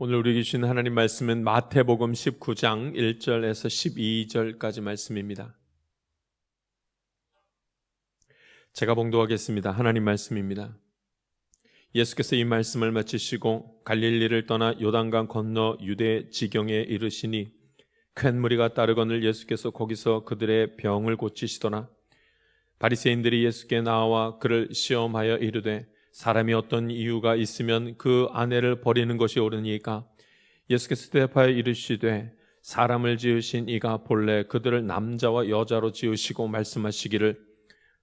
오늘 우리에게 주신 하나님 말씀은 마태복음 19장 1절에서 12절까지 말씀입니다. 제가 봉독하겠습니다. 하나님 말씀입니다. 예수께서 이 말씀을 마치시고 갈릴리를 떠나 요단강 건너 유대 지경에 이르시니 큰 무리가 따르거늘 예수께서 거기서 그들의 병을 고치시더라. 바리새인들이 예수께 나와 그를 시험하여 이르되 사람이 어떤 이유가 있으면 그 아내를 버리는 것이 옳으니까? 예수께서 대답하여 이르시되 사람을 지으신 이가 본래 그들을 남자와 여자로 지으시고 말씀하시기를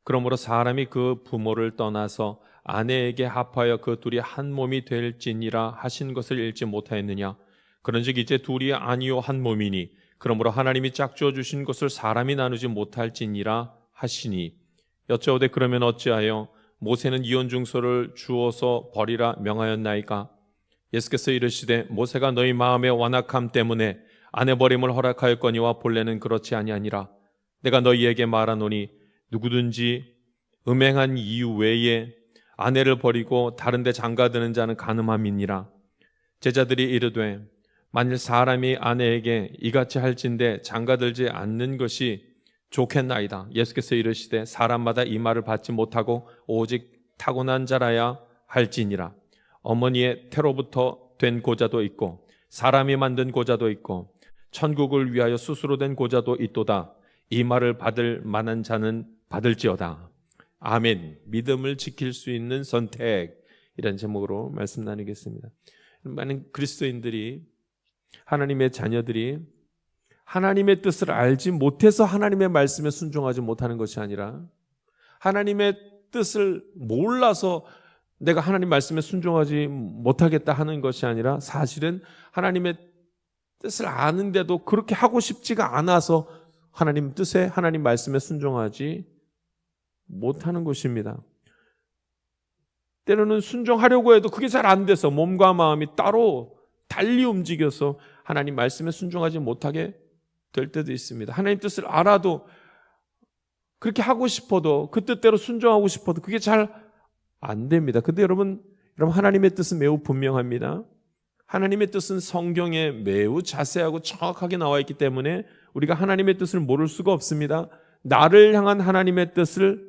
그러므로 사람이 그 부모를 떠나서 아내에게 합하여 그 둘이 한 몸이 될지니라 하신 것을 읽지 못하였느냐? 그런즉 이제 둘이 아니요 한 몸이니 그러므로 하나님이 짝지어 주신 것을 사람이 나누지 못할지니라 하시니 여짜오되 그러면 어찌하여 모세는 이혼증서를 주어서 버리라 명하였나이까? 예수께서 이르시되 모세가 너희 마음의 완악함 때문에 아내 버림을 허락하였거니와 본래는 그렇지 아니하니라. 내가 너희에게 말하노니 누구든지 음행한 이유 외에 아내를 버리고 다른 데 장가드는 자는 간음함이니라. 제자들이 이르되 만일 사람이 아내에게 이같이 할진대 장가들지 않는 것이 좋겠나이다. 예수께서 이르시되 사람마다 이 말을 받지 못하고 오직 타고난 자라야 할지니라. 어머니의 태로부터 된 고자도 있고 사람이 만든 고자도 있고 천국을 위하여 스스로 된 고자도 있도다. 이 말을 받을 만한 자는 받을지어다. 아멘. 믿음을 지킬 수 있는 선택, 이런 제목으로 말씀 나누겠습니다. 많은 그리스도인들이, 하나님의 자녀들이 하나님의 뜻을 알지 못해서 하나님의 말씀에 순종하지 못하는 것이 아니라 하나님의 뜻을 몰라서 내가 하나님 말씀에 순종하지 못하겠다 하는 것이 아니라 사실은 하나님의 뜻을 아는데도 그렇게 하고 싶지가 않아서 하나님 뜻에, 하나님 말씀에 순종하지 못하는 것입니다. 때로는 순종하려고 해도 그게 잘 안 돼서 몸과 마음이 따로 달리 움직여서 하나님 말씀에 순종하지 못하게 될 때도 있습니다. 하나님 뜻을 알아도 그렇게 하고 싶어도 그 뜻대로 순종하고 싶어도 그게 잘 안 됩니다. 근데 여러분 하나님의 뜻은 매우 분명합니다. 하나님의 뜻은 성경에 매우 자세하고 정확하게 나와 있기 때문에 우리가 하나님의 뜻을 모를 수가 없습니다. 나를 향한 하나님의 뜻을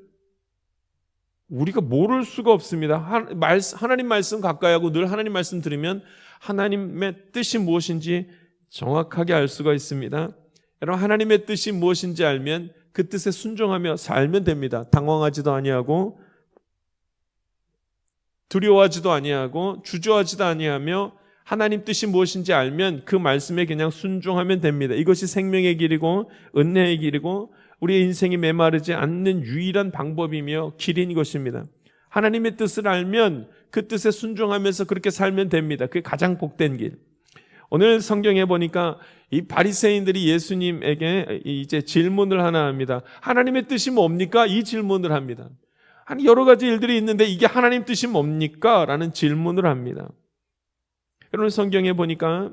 우리가 모를 수가 없습니다. 하나님 말씀 가까이 하고 늘 하나님 말씀 들으면 하나님의 뜻이 무엇인지 정확하게 알 수가 있습니다. 여러분, 하나님의 뜻이 무엇인지 알면 그 뜻에 순종하며 살면 됩니다. 당황하지도 아니하고 두려워하지도 아니하고 주저하지도 아니하며 하나님 뜻이 무엇인지 알면 그 말씀에 그냥 순종하면 됩니다. 이것이 생명의 길이고 은혜의 길이고 우리의 인생이 메마르지 않는 유일한 방법이며 길인 것입니다. 하나님의 뜻을 알면 그 뜻에 순종하면서 그렇게 살면 됩니다. 그게 가장 복된 길. 오늘 성경에 보니까 이 바리새인들이 예수님에게 이제 질문을 하나 합니다. 하나님의 뜻이 뭡니까? 이 질문을 합니다. 아니, 여러 가지 일들이 있는데 이게 하나님 뜻이 뭡니까? 라는 질문을 합니다. 여러분, 성경에 보니까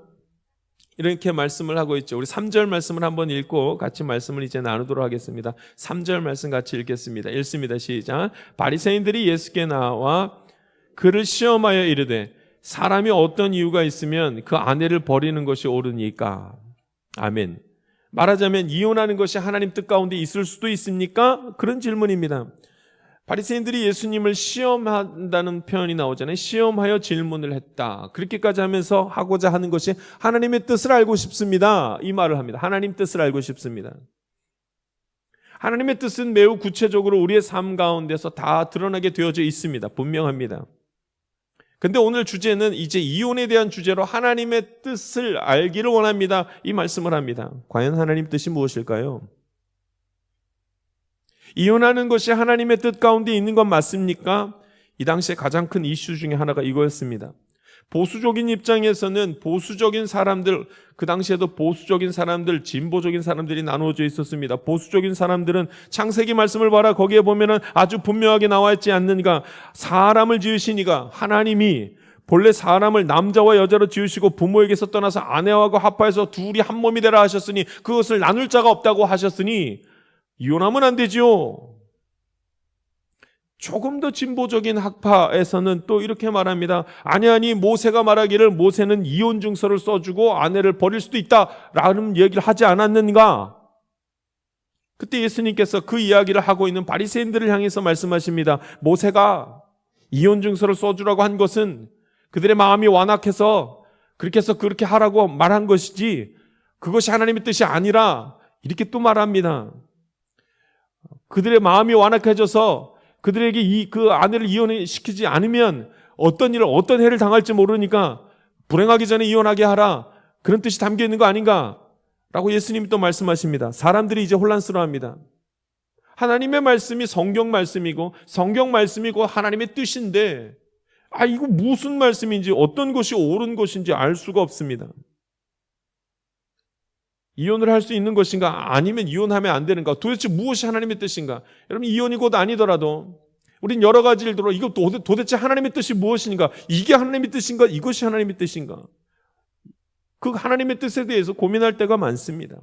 이렇게 말씀을 하고 있죠. 우리 3절 말씀을 한번 읽고 같이 말씀을 이제 나누도록 하겠습니다. 3절 말씀 같이 읽겠습니다. 읽습니다. 시작. 바리새인들이 예수께 나와 그를 시험하여 이르되 사람이 어떤 이유가 있으면 그 아내를 버리는 것이 옳으니까? 아멘. 말하자면 이혼하는 것이 하나님 뜻 가운데 있을 수도 있습니까? 그런 질문입니다. 바리새인들이 예수님을 시험한다는 표현이 나오잖아요. 시험하여 질문을 했다. 그렇게까지 하면서 하고자 하는 것이 하나님의 뜻을 알고 싶습니다. 이 말을 합니다. 하나님 뜻을 알고 싶습니다. 하나님의 뜻은 매우 구체적으로 우리의 삶 가운데서 다 드러나게 되어져 있습니다. 분명합니다. 근데 오늘 주제는 이제 이혼에 대한 주제로 하나님의 뜻을 알기를 원합니다. 이 말씀을 합니다. 과연 하나님 뜻이 무엇일까요? 이혼하는 것이 하나님의 뜻 가운데 있는 건 맞습니까? 이 당시에 가장 큰 이슈 중에 하나가 이거였습니다. 보수적인 입장에서는 보수적인 사람들, 그 당시에도 보수적인 사람들, 진보적인 사람들이 나누어져 있었습니다. 보수적인 사람들은 창세기 말씀을 봐라. 거기에 보면은 아주 분명하게 나와 있지 않는가? 사람을 지으신 이가, 하나님이 본래 사람을 남자와 여자로 지으시고 부모에게서 떠나서 아내와 합하여서 둘이 한 몸이 되라 하셨으니 그것을 나눌 자가 없다고 하셨으니 이혼하면 안 되지요. 조금 더 진보적인 학파에서는 또 이렇게 말합니다. 아니 모세가 말하기를 모세는 이혼 증서를 써주고 아내를 버릴 수도 있다라는 얘기를 하지 않았는가? 그때 예수님께서 그 이야기를 하고 있는 바리새인들을 향해서 말씀하십니다. 모세가 이혼 증서를 써주라고 한 것은 그들의 마음이 완악해서 그렇게 해서 그렇게 하라고 말한 것이지 그것이 하나님의 뜻이 아니라 이렇게 또 말합니다. 그들의 마음이 완악해져서 그들에게 그 아내를 이혼시키지 않으면 어떤 해를 당할지 모르니까 불행하기 전에 이혼하게 하라. 그런 뜻이 담겨 있는 거 아닌가? 라고 예수님이 또 말씀하십니다. 사람들이 이제 혼란스러워합니다. 하나님의 말씀이 성경 말씀이고 하나님의 뜻인데 이거 무슨 말씀인지 어떤 것이 옳은 것인지 알 수가 없습니다. 이혼을 할 수 있는 것인가 아니면 이혼하면 안 되는가 도대체 무엇이 하나님의 뜻인가? 여러분 이혼이 곧 아니더라도 우린 여러 가지 일들로 이거 도대체 하나님의 뜻이 무엇인가? 이게 하나님의 뜻인가? 이것이 하나님의 뜻인가? 그 하나님의 뜻에 대해서 고민할 때가 많습니다.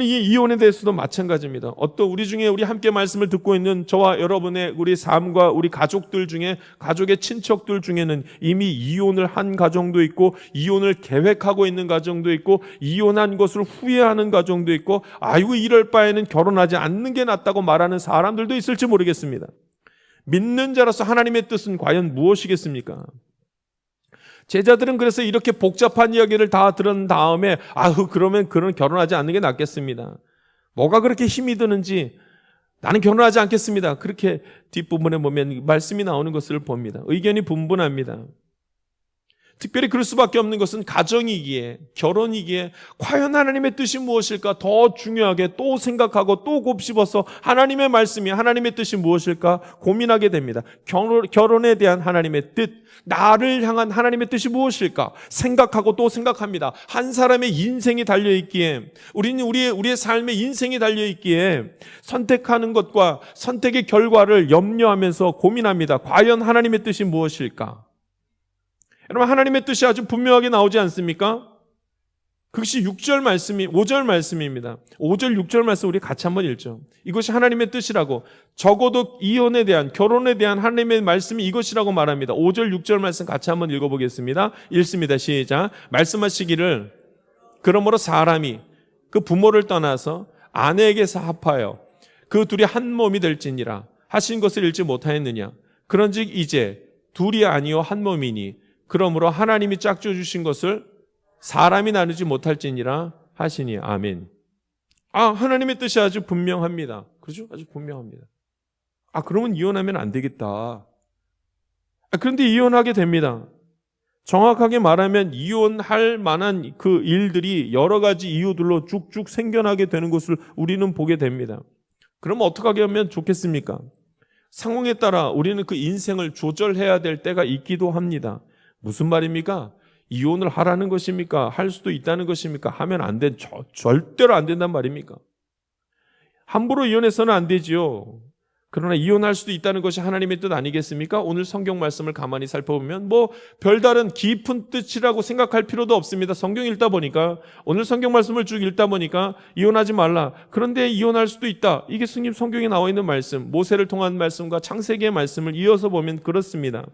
이 이혼에 대해서도 마찬가지입니다. 어떤 우리 중에 우리 함께 말씀을 듣고 있는 저와 여러분의 우리 삶과 우리 가족들 중에 가족의 친척들 중에는 이미 이혼을 한 가정도 있고 이혼을 계획하고 있는 가정도 있고 이혼한 것을 후회하는 가정도 있고 아이고 이럴 바에는 결혼하지 않는 게 낫다고 말하는 사람들도 있을지 모르겠습니다. 믿는 자로서 하나님의 뜻은 과연 무엇이겠습니까? 제자들은 그래서 이렇게 복잡한 이야기를 다 들은 다음에 그러면 그는 결혼하지 않는 게 낫겠습니다. 뭐가 그렇게 힘이 드는지 나는 결혼하지 않겠습니다. 그렇게 뒷부분에 보면 말씀이 나오는 것을 봅니다. 의견이 분분합니다. 특별히 그럴 수밖에 없는 것은 가정이기에 결혼이기에 과연 하나님의 뜻이 무엇일까 더 중요하게 또 생각하고 또 곱씹어서 하나님의 말씀이 하나님의 뜻이 무엇일까 고민하게 됩니다. 결혼에 대한 하나님의 뜻, 나를 향한 하나님의 뜻이 무엇일까 생각하고 또 생각합니다. 한 사람의 인생이 달려있기에 우리는 우리의 삶의 인생이 달려있기에 선택하는 것과 선택의 결과를 염려하면서 고민합니다. 과연 하나님의 뜻이 무엇일까? 여러분 하나님의 뜻이 아주 분명하게 나오지 않습니까? 그것이 5절 말씀입니다. 5절 6절 말씀 우리 같이 한번 읽죠. 이것이 하나님의 뜻이라고 적어도 이혼에 대한 결혼에 대한 하나님의 말씀이 이것이라고 말합니다. 5절 6절 말씀 같이 한번 읽어보겠습니다. 읽습니다. 시작. 말씀하시기를 그러므로 사람이 그 부모를 떠나서 아내에게서 합하여 그 둘이 한 몸이 될지니라 하신 것을 읽지 못하였느냐. 그런즉 이제 둘이 아니요 한 몸이니 그러므로 하나님이 짝지어 주신 것을 사람이 나누지 못할지니라 하시니 아멘. 하나님의 뜻이 아주 분명합니다. 그렇죠? 아주 분명합니다. 그러면 이혼하면 안 되겠다. 그런데 이혼하게 됩니다. 정확하게 말하면 이혼할 만한 그 일들이 여러 가지 이유들로 쭉쭉 생겨나게 되는 것을 우리는 보게 됩니다. 그러면 어떻게 하면 좋겠습니까? 상황에 따라 우리는 그 인생을 조절해야 될 때가 있기도 합니다. 무슨 말입니까? 이혼을 하라는 것입니까? 할 수도 있다는 것입니까? 하면 절대로 안 된단 말입니까? 함부로 이혼해서는 안 되지요. 그러나 이혼할 수도 있다는 것이 하나님의 뜻 아니겠습니까? 오늘 성경 말씀을 가만히 살펴보면 별다른 깊은 뜻이라고 생각할 필요도 없습니다. 성경 읽다 보니까 오늘 성경 말씀을 쭉 읽다 보니까 이혼하지 말라. 그런데 이혼할 수도 있다. 이게 스님 성경에 나와 있는 말씀, 모세를 통한 말씀과 창세기의 말씀을 이어서 보면 그렇습니다.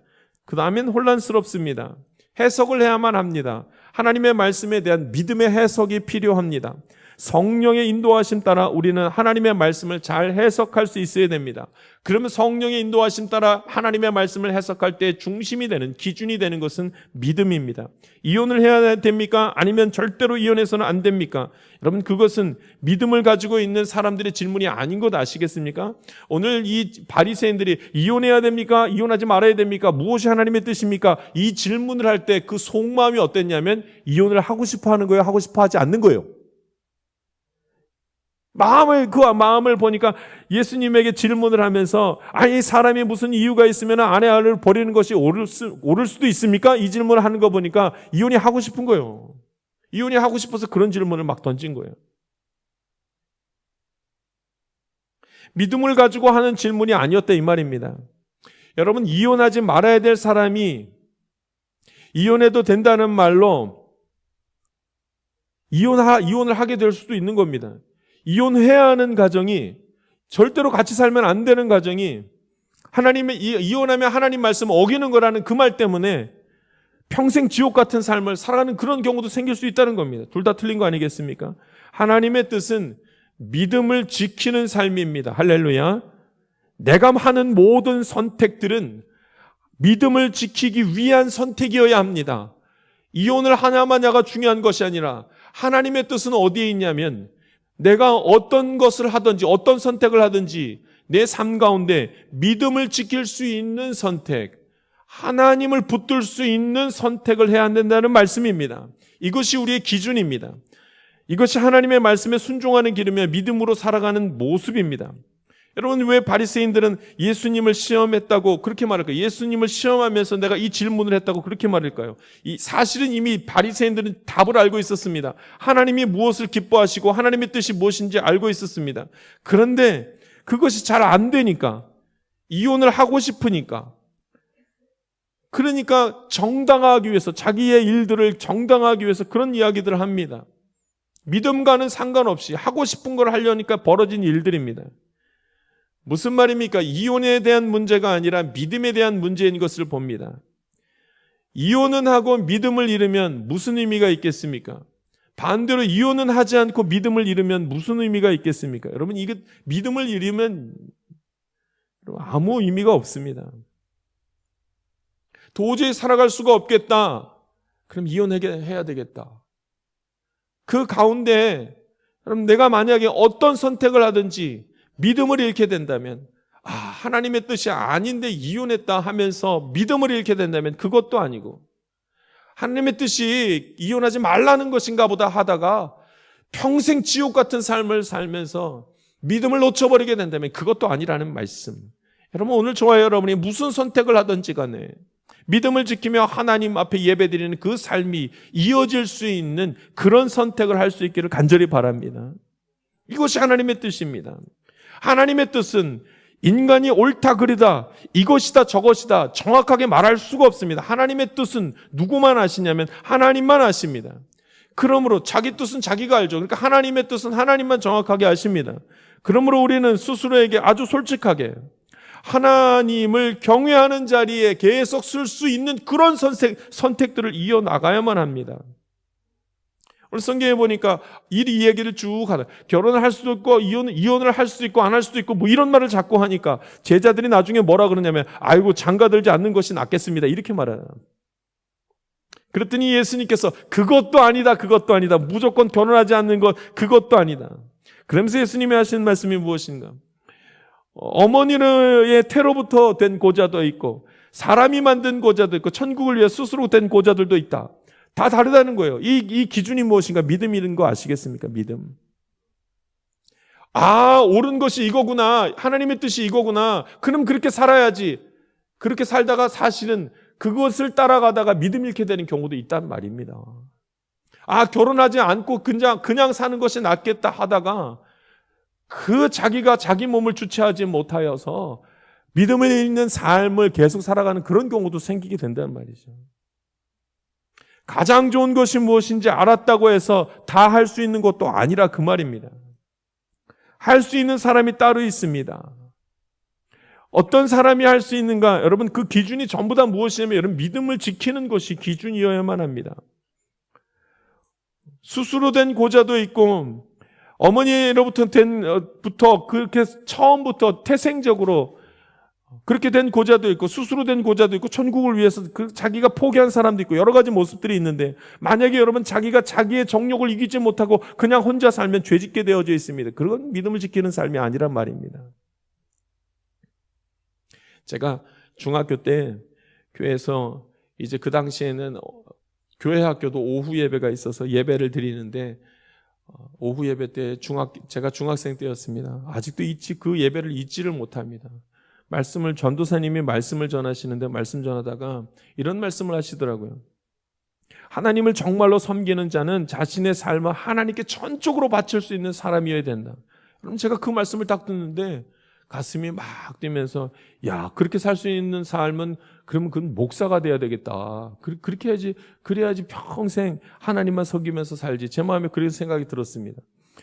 그 다음엔 혼란스럽습니다. 해석을 해야만 합니다. 하나님의 말씀에 대한 믿음의 해석이 필요합니다. 성령의 인도하심 따라 우리는 하나님의 말씀을 잘 해석할 수 있어야 됩니다. 그러면 성령의 인도하심 따라 하나님의 말씀을 해석할 때 중심이 되는 기준이 되는 것은 믿음입니다. 이혼을 해야 됩니까? 아니면 절대로 이혼해서는 안 됩니까? 여러분 그것은 믿음을 가지고 있는 사람들의 질문이 아닌 것 아시겠습니까? 오늘 이 바리새인들이 이혼해야 됩니까? 이혼하지 말아야 됩니까? 무엇이 하나님의 뜻입니까? 이 질문을 할 때 그 속마음이 어땠냐면 이혼을 하고 싶어 하는 거예요? 하고 싶어 하지 않는 거예요? 그 마음을 보니까 예수님에게 질문을 하면서 사람이 무슨 이유가 있으면 아내를 버리는 것이 옳을 수도 있습니까? 이 질문을 하는 거 보니까 이혼이 하고 싶은 거예요. 이혼이 하고 싶어서 그런 질문을 막 던진 거예요. 믿음을 가지고 하는 질문이 아니었다 이 말입니다. 여러분 이혼하지 말아야 될 사람이 이혼해도 된다는 말로 이혼을 하게 될 수도 있는 겁니다. 이혼해야 하는 가정이 절대로 같이 살면 안 되는 가정이 하나님의 이혼하면 하나님 말씀 어기는 거라는 그 말 때문에 평생 지옥 같은 삶을 살아가는 그런 경우도 생길 수 있다는 겁니다. 둘 다 틀린 거 아니겠습니까? 하나님의 뜻은 믿음을 지키는 삶입니다. 할렐루야. 내가 하는 모든 선택들은 믿음을 지키기 위한 선택이어야 합니다. 이혼을 하냐마냐가 중요한 것이 아니라 하나님의 뜻은 어디에 있냐면 내가 어떤 것을 하든지 어떤 선택을 하든지 내 삶 가운데 믿음을 지킬 수 있는 선택, 하나님을 붙들 수 있는 선택을 해야 된다는 말씀입니다. 이것이 우리의 기준입니다. 이것이 하나님의 말씀에 순종하는 길이며 믿음으로 살아가는 모습입니다. 여러분, 왜 바리새인들은 예수님을 시험했다고 그렇게 말할까요? 예수님을 시험하면서 내가 이 질문을 했다고 그렇게 말할까요? 사실은 이미 바리새인들은 답을 알고 있었습니다. 하나님이 무엇을 기뻐하시고 하나님의 뜻이 무엇인지 알고 있었습니다. 그런데 그것이 잘 안 되니까, 이혼을 하고 싶으니까, 그러니까 정당화하기 위해서, 자기의 일들을 정당화하기 위해서 그런 이야기들을 합니다. 믿음과는 상관없이 하고 싶은 걸 하려니까 벌어진 일들입니다. 무슨 말입니까? 이혼에 대한 문제가 아니라 믿음에 대한 문제인 것을 봅니다. 이혼은 하고 믿음을 잃으면 무슨 의미가 있겠습니까? 반대로 이혼은 하지 않고 믿음을 잃으면 무슨 의미가 있겠습니까? 여러분, 이게 믿음을 잃으면 아무 의미가 없습니다. 도저히 살아갈 수가 없겠다. 그럼 이혼해야 되겠다. 그 가운데 여러분, 내가 만약에 어떤 선택을 하든지 믿음을 잃게 된다면, 하나님의 뜻이 아닌데 이혼했다 하면서 믿음을 잃게 된다면 그것도 아니고, 하나님의 뜻이 이혼하지 말라는 것인가 보다 하다가 평생 지옥 같은 삶을 살면서 믿음을 놓쳐버리게 된다면 그것도 아니라는 말씀. 여러분, 오늘 저와 여러분이 무슨 선택을 하든지 간에 믿음을 지키며 하나님 앞에 예배드리는 그 삶이 이어질 수 있는 그런 선택을 할 수 있기를 간절히 바랍니다. 이것이 하나님의 뜻입니다. 하나님의 뜻은 인간이 옳다 그르다, 이것이다 저것이다 정확하게 말할 수가 없습니다. 하나님의 뜻은 누구만 아시냐면 하나님만 아십니다. 그러므로 자기 뜻은 자기가 알죠. 그러니까 하나님의 뜻은 하나님만 정확하게 아십니다. 그러므로 우리는 스스로에게 아주 솔직하게 하나님을 경외하는 자리에 계속 쓸 수 있는 그런 선택들을 이어나가야만 합니다. 오늘 성경에 보니까 이 얘기를 쭉 하다. 결혼을 할 수도 있고 이혼을 할 수도 있고 안 할 수도 있고 뭐 이런 말을 자꾸 하니까 제자들이 나중에 뭐라 그러냐면 아이고 장가들지 않는 것이 낫겠습니다. 이렇게 말해요. 그랬더니 예수님께서 그것도 아니다. 무조건 결혼하지 않는 것 그것도 아니다. 그러면서 예수님이 하신 말씀이 무엇인가? 어머니의 태로부터 된 고자도 있고 사람이 만든 고자도 있고 천국을 위해 스스로 된 고자들도 있다. 다 다르다는 거예요. 이 기준이 무엇인가? 믿음이라는 거 아시겠습니까? 믿음. 옳은 것이 이거구나. 하나님의 뜻이 이거구나. 그럼 그렇게 살아야지. 그렇게 살다가 사실은 그것을 따라가다가 믿음 잃게 되는 경우도 있단 말입니다. 결혼하지 않고 그냥 사는 것이 낫겠다 하다가 자기가 자기 몸을 주체하지 못하여서 믿음을 잃는 삶을 계속 살아가는 그런 경우도 생기게 된다는 말이죠. 가장 좋은 것이 무엇인지 알았다고 해서 다 할 수 있는 것도 아니라 그 말입니다. 할 수 있는 사람이 따로 있습니다. 어떤 사람이 할 수 있는가? 여러분, 그 기준이 전부 다 무엇이냐면 여러분, 믿음을 지키는 것이 기준이어야만 합니다. 스스로 된 고자도 있고 어머니로부터 그렇게 처음부터 태생적으로 그렇게 된 고자도 있고 스스로 된 고자도 있고 천국을 위해서 자기가 포기한 사람도 있고 여러 가지 모습들이 있는데, 만약에 여러분 자기가 자기의 정욕을 이기지 못하고 그냥 혼자 살면 죄짓게 되어져 있습니다. 그건 믿음을 지키는 삶이 아니란 말입니다. 제가 중학교 때 교회에서 이제 그 당시에는 교회 학교도 오후 예배가 있어서 예배를 드리는데, 오후 예배 때 제가 중학생 때였습니다. 아직도 그 예배를 잊지를 못합니다. 전도사님이 말씀을 전하시는데 말씀 전하다가 이런 말씀을 하시더라고요. 하나님을 정말로 섬기는 자는 자신의 삶을 하나님께 전적으로 바칠 수 있는 사람이어야 된다. 그럼 제가 그 말씀을 딱 듣는데 가슴이 막 뛰면서, 그렇게 살 수 있는 삶은 그러면 그건 목사가 돼야 되겠다. 그렇게 해야지, 그래야지 평생 하나님만 섬기면서 살지. 제 마음에 그런 생각이 들었습니다.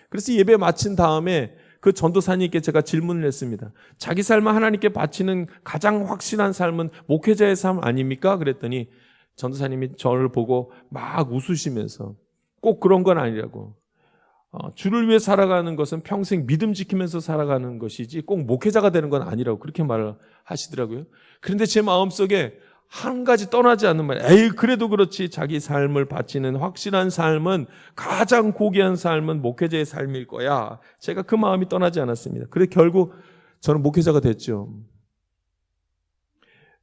그래서 예배 마친 다음에 그 전도사님께 제가 질문을 했습니다. 자기 삶을 하나님께 바치는 가장 확실한 삶은 목회자의 삶 아닙니까? 그랬더니 전도사님이 저를 보고 막 웃으시면서 꼭 그런 건 아니라고. 주를 위해 살아가는 것은 평생 믿음 지키면서 살아가는 것이지 꼭 목회자가 되는 건 아니라고 그렇게 말을 하시더라고요. 그런데 제 마음속에 한 가지 떠나지 않는 말, 에이 그래도 그렇지 자기 삶을 바치는 확실한 삶은 가장 고귀한 삶은 목회자의 삶일 거야. 제가 그 마음이 떠나지 않았습니다. 그래 결국 저는 목회자가 됐죠.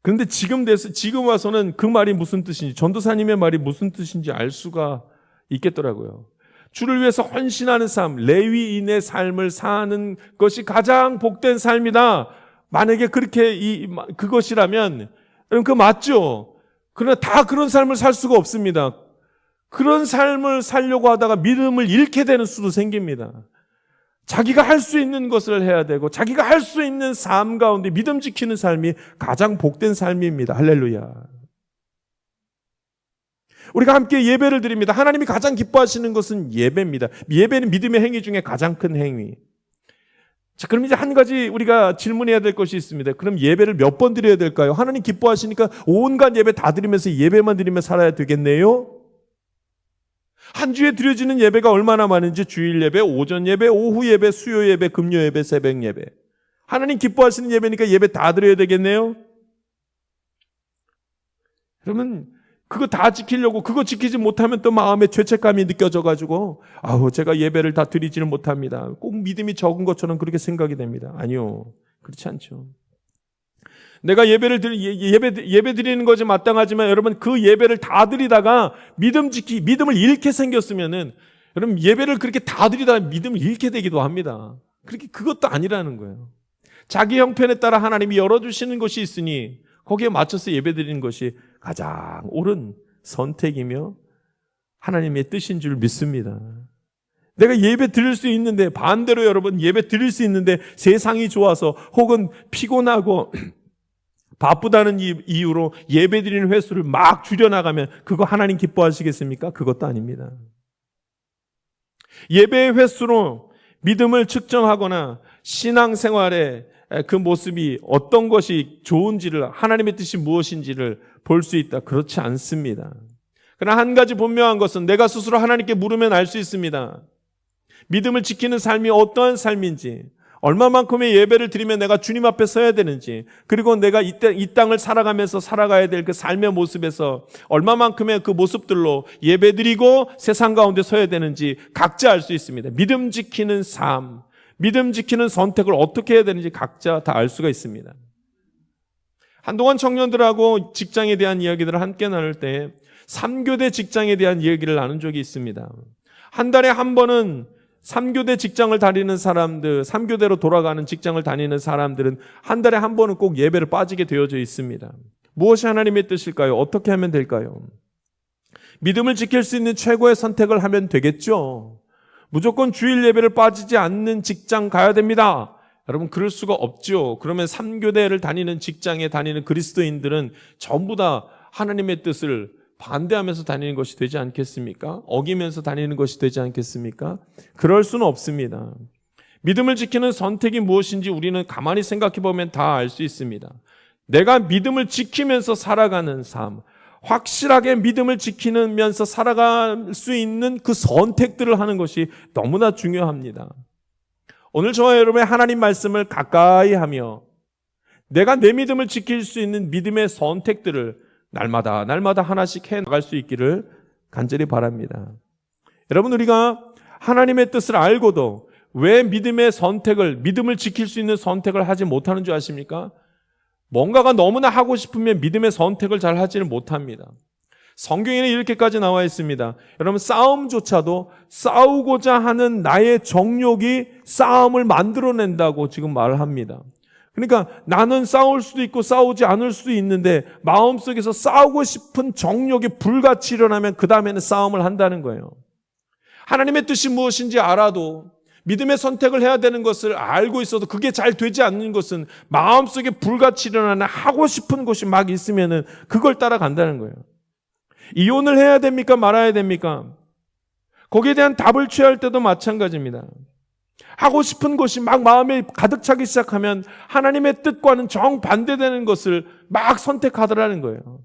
그런데 지금 와서는 그 말이 무슨 뜻인지, 전도사님의 말이 무슨 뜻인지 알 수가 있겠더라고요. 주를 위해서 헌신하는 삶, 레위인의 삶을 사는 것이 가장 복된 삶이다. 만약에 그렇게 그것이라면 그 맞죠. 그러나 다 그런 삶을 살 수가 없습니다. 그런 삶을 살려고 하다가 믿음을 잃게 되는 수도 생깁니다. 자기가 할 수 있는 것을 해야 되고 자기가 할 수 있는 삶 가운데 믿음 지키는 삶이 가장 복된 삶입니다. 할렐루야. 우리가 함께 예배를 드립니다. 하나님이 가장 기뻐하시는 것은 예배입니다. 예배는 믿음의 행위 중에 가장 큰 행위. 자, 그럼 이제 한 가지 우리가 질문해야 될 것이 있습니다. 그럼 예배를 몇 번 드려야 될까요? 하나님 기뻐하시니까 온갖 예배 다 드리면서 예배만 드리며 살아야 되겠네요? 한 주에 드려지는 예배가 얼마나 많은지 주일 예배, 오전 예배, 오후 예배, 수요 예배, 금요 예배, 새벽 예배. 하나님 기뻐하시는 예배니까 예배 다 드려야 되겠네요? 그러면 그거 다 지키려고 그거 지키지 못하면 또 마음에 죄책감이 느껴져가지고 제가 예배를 다 드리지는 못합니다. 꼭 믿음이 적은 것처럼 그렇게 생각이 됩니다. 아니요. 그렇지 않죠. 내가 예배 드리는 것이 마땅하지만 여러분 그 예배를 다 드리다가 믿음을 잃게 생겼으면은 여러분 예배를 그렇게 다 드리다가 믿음을 잃게 되기도 합니다. 그렇게 그것도 아니라는 거예요. 자기 형편에 따라 하나님이 열어주시는 것이 있으니 거기에 맞춰서 예배 드리는 것이 가장 옳은 선택이며 하나님의 뜻인 줄 믿습니다. 내가 예배 드릴 수 있는데 반대로 여러분 예배 드릴 수 있는데 세상이 좋아서 혹은 피곤하고 바쁘다는 이유로 예배 드리는 횟수를 막 줄여나가면 그거 하나님 기뻐하시겠습니까? 그것도 아닙니다. 예배의 횟수로 믿음을 측정하거나 신앙생활에 그 모습이 어떤 것이 좋은지를 하나님의 뜻이 무엇인지를 볼 수 있다. 그렇지 않습니다. 그러나 한 가지 분명한 것은 내가 스스로 하나님께 물으면 알 수 있습니다. 믿음을 지키는 삶이 어떠한 삶인지, 얼마만큼의 예배를 드리면 내가 주님 앞에 서야 되는지, 그리고 내가 이 땅을 살아가면서 살아가야 될 그 삶의 모습에서 얼마만큼의 그 모습들로 예배 드리고 세상 가운데 서야 되는지 각자 알 수 있습니다. 믿음 지키는 삶, 믿음 지키는 선택을 어떻게 해야 되는지 각자 다 알 수가 있습니다. 한동안 청년들하고 직장에 대한 이야기들을 함께 나눌 때 3교대 직장에 대한 이야기를 나눈 적이 있습니다. 한 달에 한 번은 3교대 직장을 다니는 사람들, 3교대로 돌아가는 직장을 다니는 사람들은 한 달에 한 번은 꼭 예배를 빠지게 되어져 있습니다. 무엇이 하나님의 뜻일까요? 어떻게 하면 될까요? 믿음을 지킬 수 있는 최고의 선택을 하면 되겠죠. 무조건 주일 예배를 빠지지 않는 직장 가야 됩니다. 여러분 그럴 수가 없죠. 그러면 3교대를 다니는 직장에 다니는 그리스도인들은 전부 다 하나님의 뜻을 반대하면서 다니는 것이 되지 않겠습니까? 어기면서 다니는 것이 되지 않겠습니까? 그럴 수는 없습니다. 믿음을 지키는 선택이 무엇인지 우리는 가만히 생각해 보면 다 알 수 있습니다. 내가 믿음을 지키면서 살아가는 삶, 확실하게 믿음을 지키면서 살아갈 수 있는 그 선택들을 하는 것이 너무나 중요합니다. 오늘 저와 여러분의 하나님 말씀을 가까이 하며 내가 내 믿음을 지킬 수 있는 믿음의 선택들을 날마다 하나씩 해 나갈 수 있기를 간절히 바랍니다. 여러분 우리가 하나님의 뜻을 알고도 왜 믿음을 지킬 수 있는 선택을 하지 못하는 줄 아십니까? 뭔가가 너무나 하고 싶으면 믿음의 선택을 잘 하지는 못합니다. 성경에는 이렇게까지 나와 있습니다. 여러분 싸움조차도 싸우고자 하는 나의 정욕이 싸움을 만들어낸다고 지금 말을 합니다. 그러니까 나는 싸울 수도 있고 싸우지 않을 수도 있는데 마음속에서 싸우고 싶은 정욕이 불같이 일어나면 그 다음에는 싸움을 한다는 거예요. 하나님의 뜻이 무엇인지 알아도 믿음의 선택을 해야 되는 것을 알고 있어도 그게 잘 되지 않는 것은 마음속에 불같이 일어나는 하고 싶은 것이 막 있으면은 그걸 따라간다는 거예요. 이혼을 해야 됩니까? 말아야 됩니까? 거기에 대한 답을 취할 때도 마찬가지입니다. 하고 싶은 것이 막 마음에 가득 차기 시작하면 하나님의 뜻과는 정반대되는 것을 막 선택하더라는 거예요.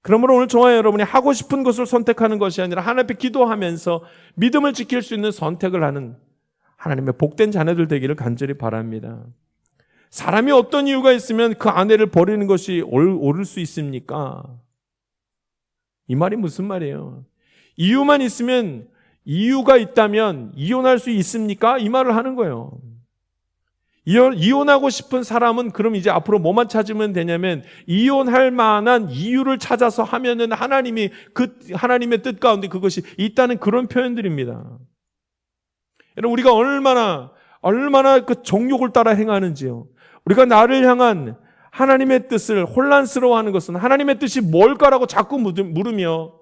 그러므로 오늘 저와 여러분이 하고 싶은 것을 선택하는 것이 아니라 하나님 앞에 기도하면서 믿음을 지킬 수 있는 선택을 하는 하나님의 복된 자녀들 되기를 간절히 바랍니다. 사람이 어떤 이유가 있으면 그 아내를 버리는 것이 옳을 수 있습니까? 이 말이 무슨 말이에요? 이유만 있으면, 이유가 있다면 이혼할 수 있습니까? 이 말을 하는 거예요. 이혼하고 싶은 사람은 그럼 이제 앞으로 뭐만 찾으면 되냐면 이혼할 만한 이유를 찾아서 하면은 하나님의 뜻 가운데 그것이 있다는 그런 표현들입니다. 여러분, 우리가 얼마나 그 정욕을 따라 행하는지요. 우리가 나를 향한 하나님의 뜻을 혼란스러워하는 것은 하나님의 뜻이 뭘까라고 자꾸 물으며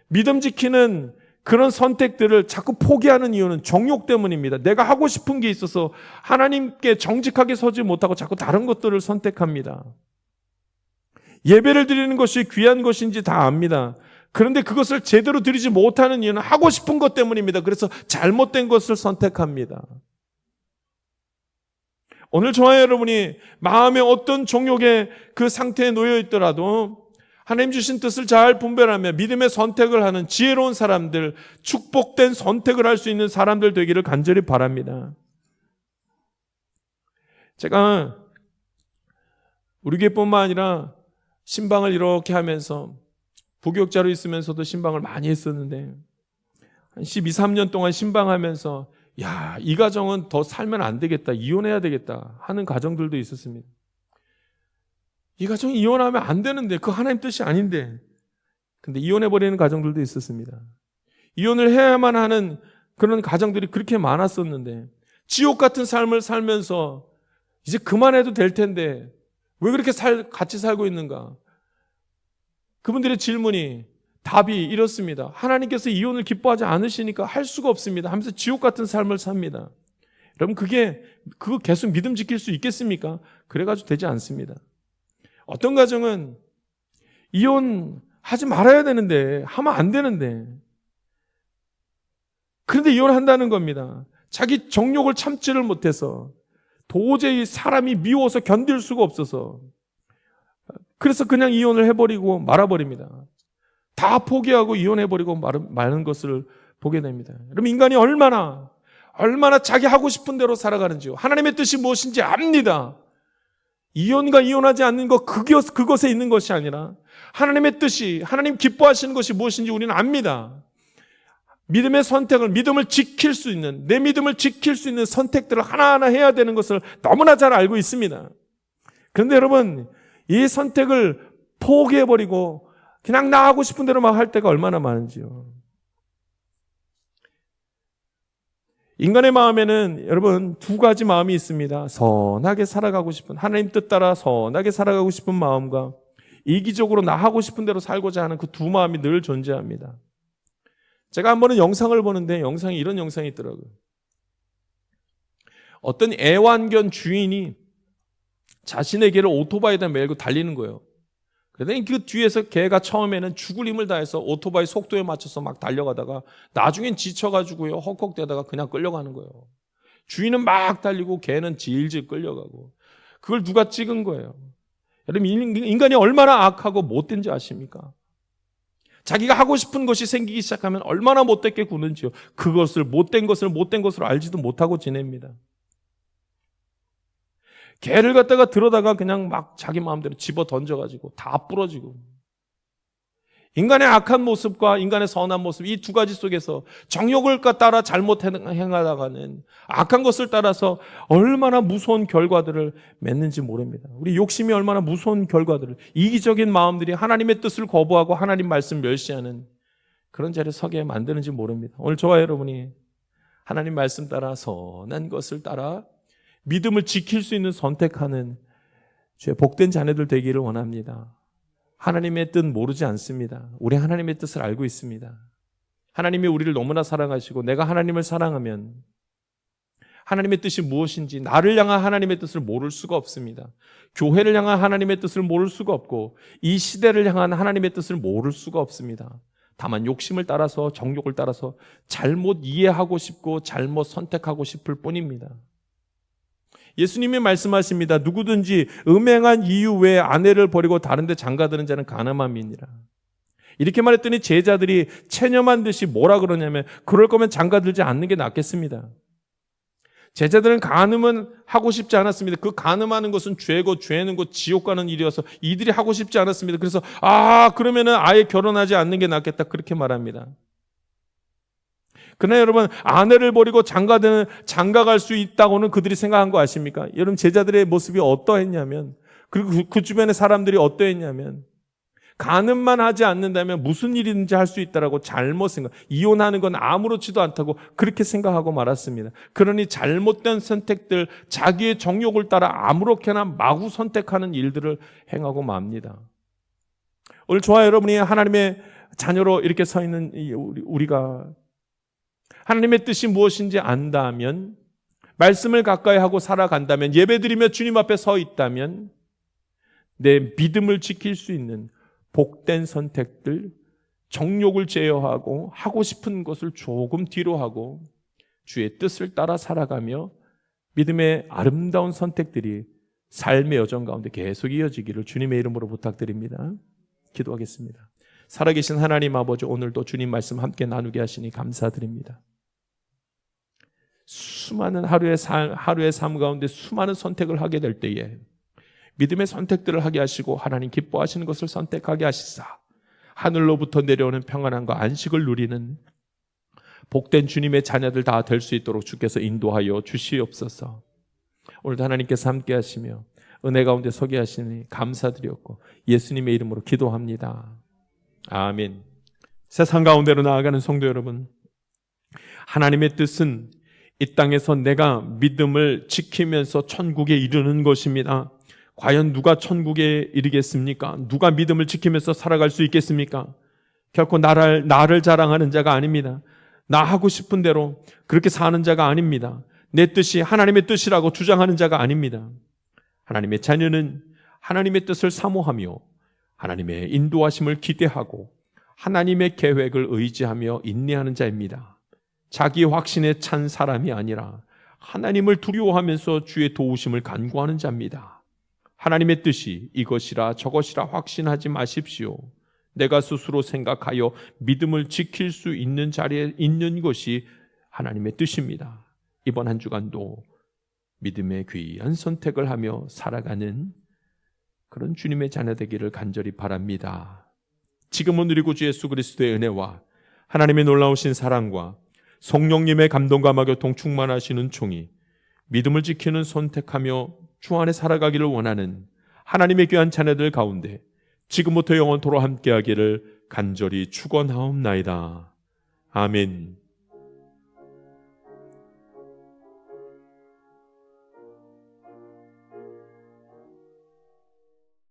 믿음 지키는 그런 선택들을 자꾸 포기하는 이유는 정욕 때문입니다. 내가 하고 싶은 게 있어서 하나님께 정직하게 서지 못하고 자꾸 다른 것들을 선택합니다. 예배를 드리는 것이 귀한 것인지 다 압니다. 그런데 그것을 제대로 드리지 못하는 이유는 하고 싶은 것 때문입니다. 그래서 잘못된 것을 선택합니다. 오늘 저와 여러분이 마음에 어떤 정욕의 그 상태에 놓여 있더라도 하나님 주신 뜻을 잘 분별하며 믿음의 선택을 하는 지혜로운 사람들, 축복된 선택을 할 수 있는 사람들 되기를 간절히 바랍니다. 제가 우리 교회뿐만 아니라 신방을 이렇게 하면서 부교육자로 있으면서도 신방을 많이 했었는데 한 12, 13년 동안 신방하면서 이 가정은 더 살면 안 되겠다, 이혼해야 되겠다 하는 가정들도 있었습니다. 이 가정이 이혼하면 안 되는데, 그 하나님 뜻이 아닌데, 근데 이혼해버리는 가정들도 있었습니다. 이혼을 해야만 하는 그런 가정들이 그렇게 많았었는데, 지옥 같은 삶을 살면서 이제 그만해도 될 텐데 왜 그렇게 같이 살고 있는가? 그분들의 질문이, 답이 이렇습니다. 하나님께서 이혼을 기뻐하지 않으시니까 할 수가 없습니다 하면서 지옥 같은 삶을 삽니다. 여러분, 그거 계속 믿음 지킬 수 있겠습니까? 그래가지고 되지 않습니다. 어떤 가정은 이혼하지 말아야 되는데, 하면 안 되는데, 그런데 이혼한다는 겁니다. 자기 정욕을 참지를 못해서, 도저히 사람이 미워서 견딜 수가 없어서, 그래서 그냥 이혼을 해버리고 말아버립니다. 다 포기하고 이혼해버리고 마는 것을 보게 됩니다. 여러분, 인간이 얼마나 자기 하고 싶은 대로 살아가는지요. 하나님의 뜻이 무엇인지 압니다. 이혼과 이혼하지 않는 것, 그것에 있는 것이 아니라 하나님의 뜻이, 하나님 기뻐하시는 것이 무엇인지 우리는 압니다. 믿음의 선택을, 믿음을 지킬 수 있는, 내 믿음을 지킬 수 있는 선택들을 하나하나 해야 되는 것을 너무나 잘 알고 있습니다. 그런데 여러분, 이 선택을 포기해버리고 그냥 나 하고 싶은 대로 막 할 때가 얼마나 많은지요. 인간의 마음에는 여러분 두 가지 마음이 있습니다. 선하게 살아가고 싶은, 하나님 뜻 따라 선하게 살아가고 싶은 마음과 이기적으로 나 하고 싶은 대로 살고자 하는 그 두 마음이 늘 존재합니다. 제가 한 번은 영상을 보는데 영상에 이런 영상이 있더라고요. 어떤 애완견 주인이 자신의 개를 오토바이에다 메고 달리는 거예요. 그러더니 그 뒤에서 개가 처음에는 죽을 힘을 다해서 오토바이 속도에 맞춰서 막 달려가다가 나중엔 지쳐가지고요, 헉헉대다가 그냥 끌려가는 거예요. 주인은 막 달리고 개는 질질 끌려가고. 그걸 누가 찍은 거예요? 여러분, 인간이 얼마나 악하고 못된지 아십니까? 자기가 하고 싶은 것이 생기기 시작하면 얼마나 못되게 구는지요. 그것을 못된 것으로 알지도 못하고 지냅니다. 개를 갖다가 들어다가 그냥 막 자기 마음대로 집어 던져가지고 다 부러지고. 인간의 악한 모습과 인간의 선한 모습, 이 두 가지 속에서 정욕을 따라 잘못 행하다가는 악한 것을 따라서 얼마나 무서운 결과들을 맺는지 모릅니다. 우리 욕심이 얼마나 무서운 결과들을, 이기적인 마음들이 하나님의 뜻을 거부하고 하나님 말씀 멸시하는 그런 자리에 서게 만드는지 모릅니다. 오늘 저와 여러분이 하나님 말씀 따라 선한 것을 따라 믿음을 지킬 수 있는 선택하는 주의 복된 자녀들 되기를 원합니다. 하나님의 뜻 모르지 않습니다. 우리 하나님의 뜻을 알고 있습니다. 하나님이 우리를 너무나 사랑하시고 내가 하나님을 사랑하면 하나님의 뜻이 무엇인지, 나를 향한 하나님의 뜻을 모를 수가 없습니다. 교회를 향한 하나님의 뜻을 모를 수가 없고 이 시대를 향한 하나님의 뜻을 모를 수가 없습니다. 다만 욕심을 따라서, 정욕을 따라서 잘못 이해하고 싶고 잘못 선택하고 싶을 뿐입니다. 예수님이 말씀하십니다. 누구든지 음행한 이유 외에 아내를 버리고 다른 데 장가드는 자는 가늠함이니라. 이렇게 말했더니 제자들이 체념한 듯이 뭐라 그러냐면, 그럴 거면 장가들지 않는 게 낫겠습니다. 제자들은 간음은 하고 싶지 않았습니다. 그 간음하는 것은 죄고, 죄는 곧 지옥 가는 일이어서 이들이 하고 싶지 않았습니다. 그래서 그러면은 아예 결혼하지 않는 게 낫겠다, 그렇게 말합니다. 그러나 여러분, 아내를 버리고 장가갈 수 있다고는 그들이 생각한 거 아십니까? 여러분, 제자들의 모습이 어떠했냐면, 그리고 그 주변의 사람들이 어떠했냐면, 간음만 하지 않는다면 무슨 일이든지 할 수 있다라고 잘못 생각, 이혼하는 건 아무렇지도 않다고 그렇게 생각하고 말았습니다. 그러니 잘못된 선택들, 자기의 정욕을 따라 아무렇게나 마구 선택하는 일들을 행하고 맙니다. 오늘 저와 여러분이 하나님의 자녀로 이렇게 서 있는 우리가 하나님의 뜻이 무엇인지 안다면, 말씀을 가까이 하고 살아간다면, 예배드리며 주님 앞에 서 있다면 내 믿음을 지킬 수 있는 복된 선택들, 정욕을 제어하고 하고 싶은 것을 조금 뒤로 하고 주의 뜻을 따라 살아가며 믿음의 아름다운 선택들이 삶의 여정 가운데 계속 이어지기를 주님의 이름으로 부탁드립니다. 기도하겠습니다. 살아계신 하나님 아버지, 오늘도 주님 말씀 함께 나누게 하시니 감사드립니다. 수많은 하루의 삶 가운데 수많은 선택을 하게 될 때에 믿음의 선택들을 하게 하시고 하나님 기뻐하시는 것을 선택하게 하시사 하늘로부터 내려오는 평안함과 안식을 누리는 복된 주님의 자녀들 다 될 수 있도록 주께서 인도하여 주시옵소서. 오늘도 하나님께서 함께 하시며 은혜 가운데 서게 하시니 감사드렸고 예수님의 이름으로 기도합니다. 아멘. 세상 가운데로 나아가는 성도 여러분, 하나님의 뜻은 이 땅에서 내가 믿음을 지키면서 천국에 이르는 것입니다. 과연 누가 천국에 이르겠습니까? 누가 믿음을 지키면서 살아갈 수 있겠습니까? 결코 나를 자랑하는 자가 아닙니다. 나 하고 싶은 대로 그렇게 사는 자가 아닙니다. 내 뜻이 하나님의 뜻이라고 주장하는 자가 아닙니다. 하나님의 자녀는 하나님의 뜻을 사모하며 하나님의 인도하심을 기대하고 하나님의 계획을 의지하며 인내하는 자입니다. 자기 확신에 찬 사람이 아니라 하나님을 두려워하면서 주의 도우심을 간구하는 자입니다. 하나님의 뜻이 이것이라 저것이라 확신하지 마십시오. 내가 스스로 생각하여 믿음을 지킬 수 있는 자리에 있는 것이 하나님의 뜻입니다. 이번 한 주간도 믿음의 귀한 선택을 하며 살아가는 그런 주님의 자녀 되기를 간절히 바랍니다. 지금은 우리 구주 예수 그리스도의 은혜와 하나님의 놀라우신 사랑과 성령님의 감동과 교통 충만하시는 종이 믿음을 지키는 선택하며 주 안에 살아가기를 원하는 하나님의 귀한 자녀들 가운데 지금부터 영원토록 함께하기를 간절히 축원하옵나이다. 아멘.